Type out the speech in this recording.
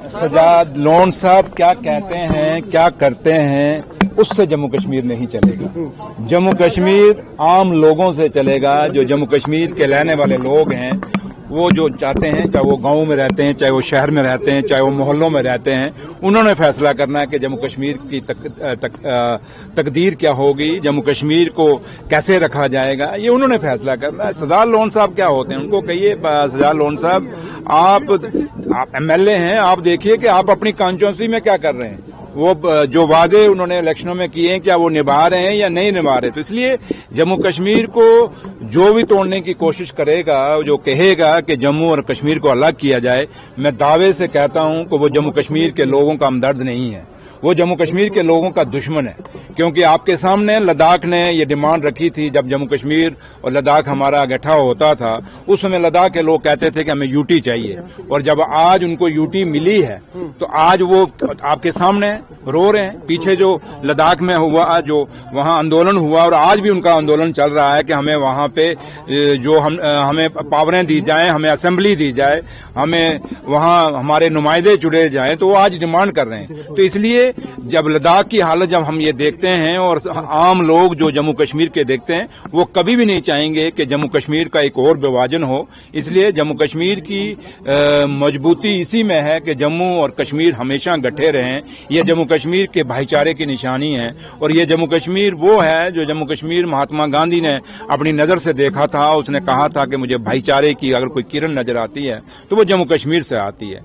Sajjad loan साहब क्या कहते हैं, क्या करते हैं, उससे जम्मू कश्मीर नहीं चलेगा। जम्मू कश्मीर आम लोगों से चलेगा। जो जम्मू कश्मीर के रहने वाले लोग हैं, वो जो चाहते हैं, चाहे वो गांव में रहते हैं, चाहे वो शहर में रहते हैं, चाहे वो मोहल्लों में रहते हैं, उन्होंने फैसला करना है कि जम्मू कश्मीर की तकदीर क्या होगी, जम्मू कश्मीर को कैसे रखा जाएगा, ये उन्होंने फैसला करना है। सजाद लोन साहब क्या होते हैं, उनको कहिए सजाद लोन साहब आप एमएलए हैं, आप देखिए कि आप अपनी कॉन्स्टिट्यूंसी में क्या कर रहे हैं। वो जो वादे उन्होंने इलेक्शनों में किए हैं, क्या वो निभा रहे हैं या नहीं निभा रहे। तो इसलिए जम्मू कश्मीर को जो भी तोड़ने की कोशिश करेगा, जो कहेगा कि जम्मू और कश्मीर को अलग किया जाए, मैं दावे से कहता हूं कि वो जम्मू कश्मीर के लोगों का हमदर्द नहीं है, वो जम्मू कश्मीर के लोगों का दुश्मन है। क्योंकि आपके सामने लद्दाख ने ये डिमांड रखी थी, जब जम्मू कश्मीर और लद्दाख हमारा गठा होता था, उस समय लद्दाख के लोग कहते थे कि हमें यूटी चाहिए, और जब आज उनको यूटी मिली है तो आज वो आपके सामने रो रहे हैं। पीछे जो लद्दाख में हुआ, जो वहां आंदोलन हुआ, और आज भी उनका आंदोलन चल रहा है कि हमें वहां पे जो हमें पावरें दी जाएं, हमें असेंबली दी जाए, हमें वहां हमारे नुमाइंदे चुने जाएं, तो वो आज डिमांड कर रहे हैं। तो इसलिए जब लद्दाख की हालत जब हम ये देखते हैं, और आम लोग जो जम्मू कश्मीर के देखते हैं, वो कभी भी नहीं चाहेंगे कि जम्मू कश्मीर का एक और विभाजन हो। इसलिए जम्मू कश्मीर की मजबूती इसी में है कि जम्मू और कश्मीर हमेशा गठे रहें। ये जम्मू कश्मीर के भाईचारे की निशानी है, और ये जम्मू कश्मीर वो है जो जम्मू कश्मीर महात्मा गांधी ने अपनी नजर से देखा था। उसने कहा था कि मुझे भाईचारे की अगर कोई किरण नजर आती है तो वो जम्मू कश्मीर से आती है।